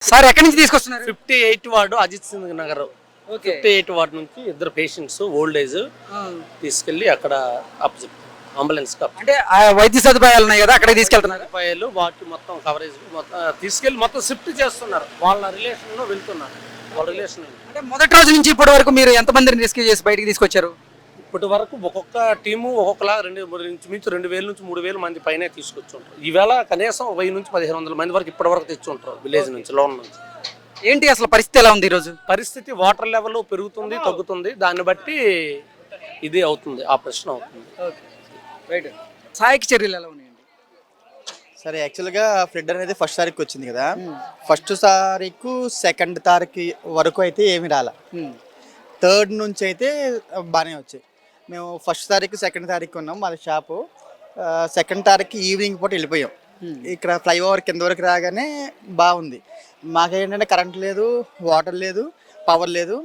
Sir ఎక్కడి నుంచి తీసుకొస్తున్నారు? 58 వార్డు అజిత్ సింగ్ నగర్ 58 వార్డు నుంచి ఇద్దరు పేషెంట్స్ ఓల్డ్ ఏజ్ తీసుకెళ్లి అక్కడ అంబులెన్స్ అంటే వైద్య సదుపాయాలు ఉన్నాయి కదా, అక్కడికి తీసుకెళ్తున్నారు. సదుపాయాలు వాటి మొత్తం కవరేజ్ మొత్తం తీసుకెళ్లి మొత్తం షిఫ్ట్ చేస్తున్నారు. వాళ్ళ రిలేషన్ లో వెళ్తున్నారు. వాళ్ళ రిలేషన్ అంటే మొదటి రోజు నుంచి ఇప్పటి వరకు మీరు ఎంతమందిని రెస్క్యూ చేసి బయటికి తీసుకొచ్చారు? ఇప్పటి వరకు ఒక్కొక్క టీము ఒక్కొక్కలా 2,000 నుంచి 3,000 మంది పైనే తీసుకొచ్చుంటారు. ఈవేళ కనీసం 1000 నుంచి 1,500 మంది వరకు ఇప్పటి వరకు తెచ్చుంటారు విలేజ్ నుంచి, లోన్ నుంచి. ఏంటి అసలు పరిస్థితి ఎలా ఉంది ఈరోజు? పరిస్థితి వాటర్ లెవెల్ పెరుగుతుంది, తగ్గుతుంది. దాన్ని బట్టి ఇది అవుతుంది, ఆపరేషన్ అవుతుంది. సహాయక చర్యలు ఎలా ఉన్నాయండి? సరే, యాక్చువల్గా ఫ్లడ్ అనేది ఫస్ట్ తారీఖు వచ్చింది కదా. ఫస్ట్ తారీఖు సెకండ్ తారీఖు వరకు అయితే ఏమి రాలా. థర్డ్ నుంచి అయితే బాగానే వచ్చాయి. మేము ఫస్ట్ తారీఖు సెకండ్ తారీఖు ఉన్నాం మాది షాపు. సెకండ్ తారీఖు ఈవినింగ్ పూట వెళ్ళిపోయాం. ఇక్కడ ఫ్లైఓవర్ కింద వరకు రాగానే బాగుంది. మాకేంటంటే కరెంట్ లేదు, వాటర్ లేదు, పవర్ లేదు,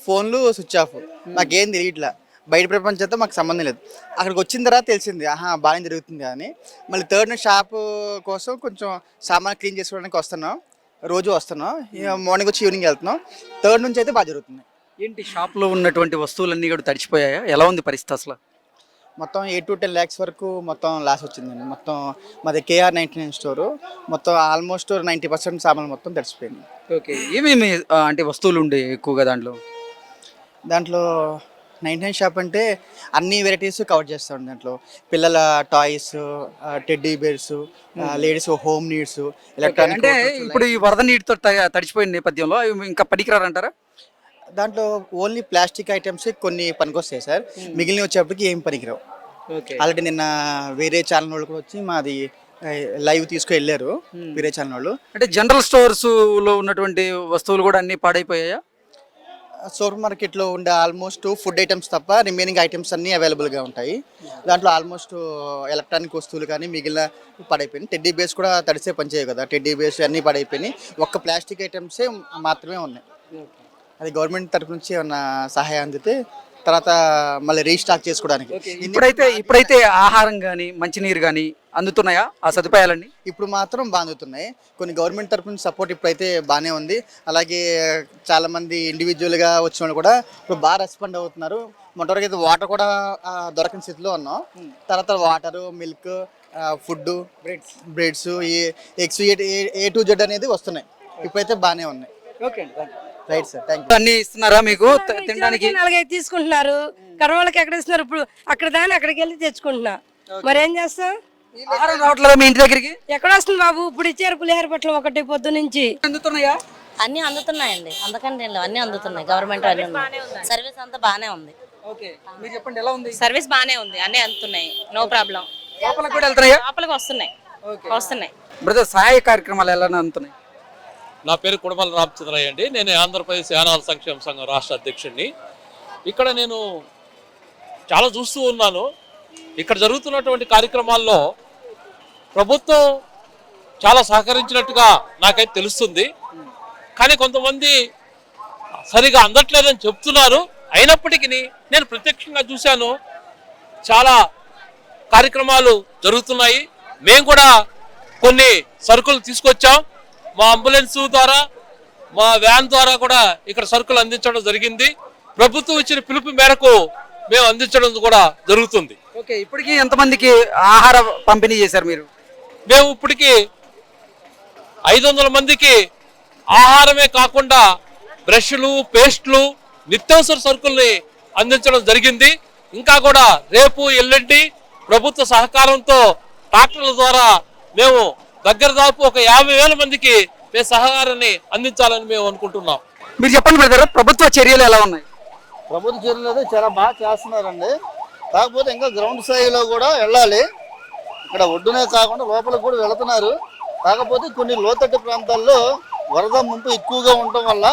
ఫోన్లు స్విచ్ ఆఫ్. మాకేం తెలియట్లా, బయట ప్రపంచంతో మాకు సంబంధం లేదు. అక్కడికి వచ్చిన తర్వాత తెలిసింది బాగానే జరుగుతుంది అని. మళ్ళీ థర్డ్ షాప్ కోసం కొంచెం సామాన్ క్లీన్ చేసుకోవడానికి వస్తున్నాం. రోజు వస్తున్నాం, మార్నింగ్ వచ్చి ఈవినింగ్ వెళ్తున్నాం. థర్డ్ నుంచి అయితే బాగా జరుగుతుంది. ఏంటి షాప్లో ఉన్నటువంటి వస్తువులన్నీ కూడా తడిచిపోయాయా? ఎలా ఉంది పరిస్థితి అసలు? మొత్తం 8 to 10 lakhs వరకు మొత్తం లాస్ వచ్చిందండి. మొత్తం మాది KR 99 స్టోరు. మొత్తం ఆల్మోస్ట్ 90% సామాన్లు మొత్తం తడిచిపోయింది. ఓకే, ఏమేమి అంటే వస్తువులు ఉండే ఎక్కువగా దాంట్లో? 99 షాప్ అంటే అన్ని వెరైటీస్ కవర్ చేస్తాం. దాంట్లో పిల్లల toys, teddy bears, ladies home needs, electronic. అంటే ఇప్పుడు ఈ వరద నీటితో తడిచిపోయిన నేపథ్యంలో ఇంకా పనికిరారంటారా? దాంట్లో ఓన్లీ ప్లాస్టిక్ ఐటమ్స్ కొన్ని పనికొస్తాయి సార్. మిగిలిన వచ్చేప్పటికి ఏం పనికిరావు. ఆల్రెడీ నిన్న వేరే ఛానల్ వాళ్ళు కూడా వచ్చి మాది లైవ్ తీసుకు వెళ్ళారు. వేరే ఛానల్ వాళ్ళు. అంటే జనరల్ స్టోర్స్ లో ఉన్నటువంటి వస్తువులు కూడా అన్ని పాడైపోయాయా? సూపర్ మార్కెట్లో ఉండే ఆల్మోస్ట్ ఫుడ్ ఐటమ్స్ తప్ప రిమైనింగ్ ఐటమ్స్ అన్నీ అవైలబుల్గా ఉంటాయి. దాంట్లో ఆల్మోస్ట్ ఎలక్ట్రానిక్ వస్తువులు కానీ మిగిలిన పడైపోయినాయి. టెడ్డీ బేర్స్ కూడా తడిసే పనిచేయవు కదా, టెడ్డీ బేర్స్ అన్నీ పడైపోయినాయి. ఒక్క ప్లాస్టిక్ ఐటమ్సే మాత్రమే ఉన్నాయి. అది గవర్నమెంట్ తరఫు నుంచి ఏమన్నా సహాయం అందితే తర్వాత మళ్ళీ రీస్టాక్ చేసుకోవడానికి. ఇప్పుడైతే ఆహారం కానీ మంచినీరు కానీ అందుతున్నాయా ఆ సదుపాయాలన్నీ? ఇప్పుడు మాత్రం బాగా అందుతున్నాయి. కొన్ని గవర్నమెంట్ తరఫు నుంచి సపోర్ట్ ఇప్పుడైతే బాగానే ఉంది. అలాగే చాలామంది ఇండివిజువల్గా వచ్చిన వాళ్ళు కూడా ఇప్పుడు బాగా రెస్పాండ్ అవుతున్నారు. మొట్టవరకు అయితే వాటర్ కూడా దొరకని స్థితిలో ఉన్నాం. తర్వాత water, milk, food, breads, eggs, A to Z అనేది వస్తున్నాయి. ఇప్పుడైతే బాగానే ఉన్నాయి. Okay, right sir, thank you. అన్ని ఇస్తున్నారా మీకు తినడానికి? 4-5 తీసుకుంటున్నారు. కరోనాకి ఎక్కడ ఇస్తున్నారు? ఇప్పుడు అక్కడ దాన్ని అక్కడికి వెళ్ళి తెచ్చుకుంటున్నా. మరి ఏం చేస్తాం? ఆహారం రావట్లేదా మీ ఇంటి దగ్గరికి? ఎక్కడ వస్తుంది బాబు? ఇప్పుడు ఇచ్చారు పులిహార పట్ల ఒకటి పొద్దు నుంచి. అందుతున్నాయా? అన్ని అందుతున్నాయండి, అందుకని అన్ని అందుతున్నాయి. గవర్నమెంట్ సర్వీస్ అంతా బాగానే ఉంది. ఓకే, మీరు చెప్పండి ఎలా ఉంది? సర్వీస్ బాగానే ఉంది, అన్ని అందుతున్నాయి, నో ప్రాబ్లం. లోపలికి కూడా వెళ్తున్నాయా? లోపలికి వస్తున్నాయి. బ్రదర్, సహాయ కార్యక్రమాలు ఎలా అందుతున్నాయి? నా పేరు కుడమల రామచంద్రయ్య అండి. నేను ఆంధ్రప్రదేశ్ యానాల సంక్షేమ సంఘం రాష్ట్ర అధ్యక్షుడిని. ఇక్కడ నేను చాలా చూస్తూ ఉన్నాను. ఇక్కడ జరుగుతున్నటువంటి కార్యక్రమాల్లో ప్రభుత్వం చాలా సహకరించినట్టుగా నాకైతే తెలుస్తుంది. కానీ కొంతమంది సరిగా అందట్లేదని చెప్తున్నారు. అయినప్పటికీ నేను ప్రత్యక్షంగా చూశాను, చాలా కార్యక్రమాలు జరుగుతున్నాయి. మేము కూడా కొన్ని సరుకులు తీసుకొచ్చాం. మా అంబులెన్స్ ద్వారా, మా వ్యాన్ ద్వారా కూడా ఇక్కడ సరుకులు అందించడం జరిగింది. ప్రభుత్వం ఇచ్చిన పిలుపు మేరకు మేము అందించడం కూడా జరుగుతుంది. ఓకే, ఇప్పటికి ఎంతమందికి ఆహార పంపిణీ చేశారు మీరు? మేము ఇప్పటికి 500 మందికి ఆహారమే కాకుండా బ్రష్లు, పేస్ట్లు, నిత్యావసర సరుకుల్ని అందించడం జరిగింది. ఇంకా కూడా రేపు ఎల్లుండి ప్రభుత్వ సహకారంతో ట్రాక్టర్ల ద్వారా మేము దగ్గర దాపు ఒక 50,000 మందికి మేము సహకారాన్ని అందించాలని మేము అనుకుంటున్నాం. మీరు చెప్పండి బ్రదర్, ప్రభుత్వ చర్యలు ఎలా ఉన్నాయి? ప్రభుత్వ చర్యలు అయితే చాలా బాగా చేస్తున్నారండి. కాకపోతే ఇంకా గ్రౌండ్ స్థాయిలో కూడా వెళ్ళాలి. ఇక్కడ ఒడ్డునే కాకుండా లోపలికి కూడా వెళుతున్నారు. కాకపోతే కొన్ని లోతట్టు ప్రాంతాల్లో వరద ముంపు ఎక్కువగా ఉండటం వల్ల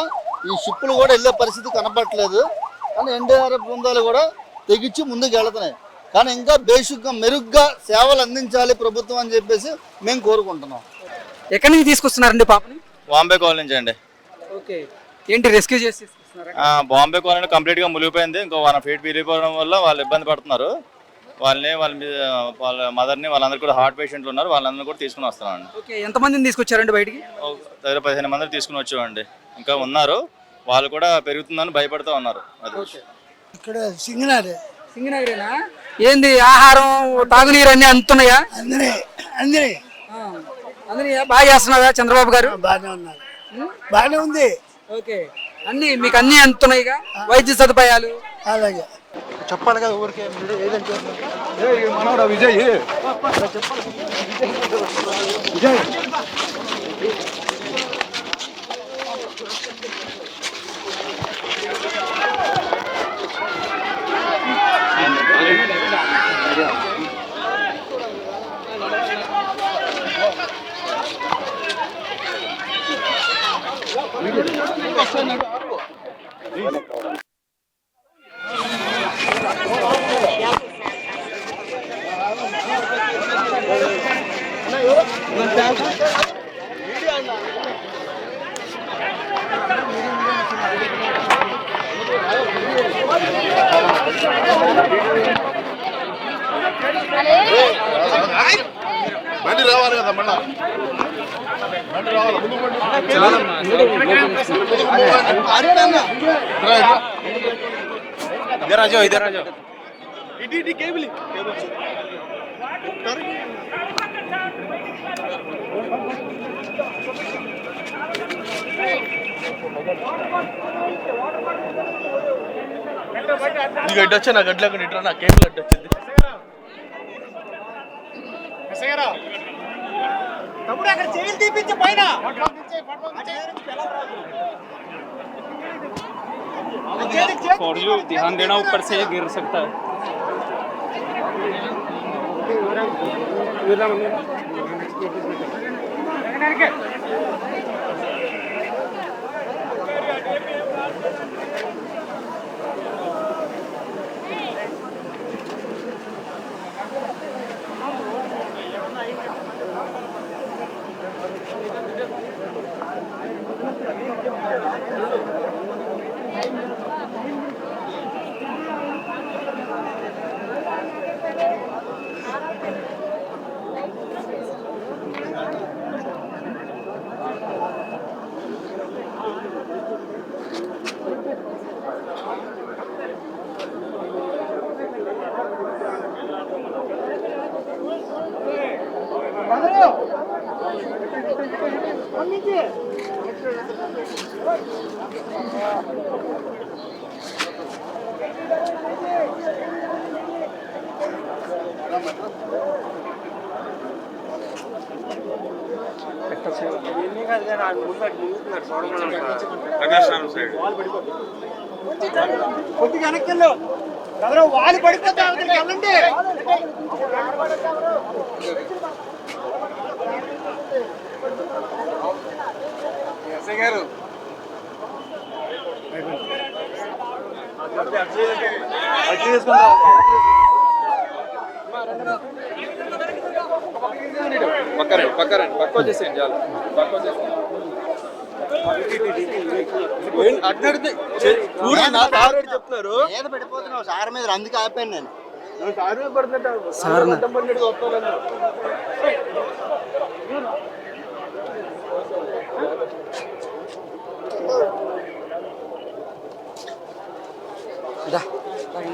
ఈ షిప్పులు కూడా వెళ్ళే పరిస్థితి కనపడట్లేదు. కానీ NDRF బృందాలు కూడా తెగించి ముందుకు వెళుతున్నాయి. కానీ ఇంకా బేసిక్గా మెరుగ్గా సేవలు అందించాలి ప్రభుత్వం అని చెప్పేసి మేము కోరుకుంటున్నాం. ఎక్కడి నుంచి తీసుకొస్తున్నారండి పాపని? బాంబే కాలనీ నుంచి అండి. ఓకే, ఏంటి రెస్క్యూ చేసి తీసుకొస్తున్నారా? బాంబే కాలనీ కంప్లీట్ గా మునిగిపోయింది. ఇంకో 1 feet విరిగిపోవడం వల్ల వాళ్ళు ఇబ్బంది పడుతున్నారు. వాళ్ళ మీద వాళ్ళ మదర్ని వాళ్ళందరూ కూడా హార్ట్ పేషెంట్లు ఉన్నారు, వాళ్ళందరూ కూడా తీసుకుని వస్తున్నామండి. ఓకే, ఎంతమందిని తీసుకొచ్చారండి బయటికి? దగ్గర 15 మందిని తీసుకుని వచ్చామండి. ఇంకా ఉన్నారు, వాళ్ళు కూడా పెరుగుతుందని భయపడుతూ ఉన్నారు. అది ఇక్కడ సింగనారే సింగనగరేనా? ఏంది ఆహారం తాగునీరు అన్ని అందుతున్నాయా? అందరే అందరే అందరి బాగా చేస్తున్నారా చంద్రబాబు గారు? బాగానే ఉన్నారు, బాగానే ఉంది. ఓకే, అన్ని మీకు అన్ని అందుతున్నాయిగా, వైద్య సదుపాయాలు? అలాగే చెప్పాలి కదా ఊరికే ఏదంటే విజయ్ బండి రావాలి కదా మళ్ళా బండి రావాలి ఈ గడ్డి వచ్చా నా గడ్డలో ఇట్లా నా కేబుల్ గడ్డి వచ్చింది. फॉर यू ध्यान देना, ऊपर से ये गिर सकता है. కొద్దిగా వెనక్కిలో వాళ్ళు పడిపోతే వెళ్ళండి. గారు పక్క వచ్చేసేయండి చాలు, పక్క వచ్చేసేయండి. చెప్తున్నారు ఏదో పడిపోతున్నావు సార్ మీద, అందుకే ఆపాను నేను. సార్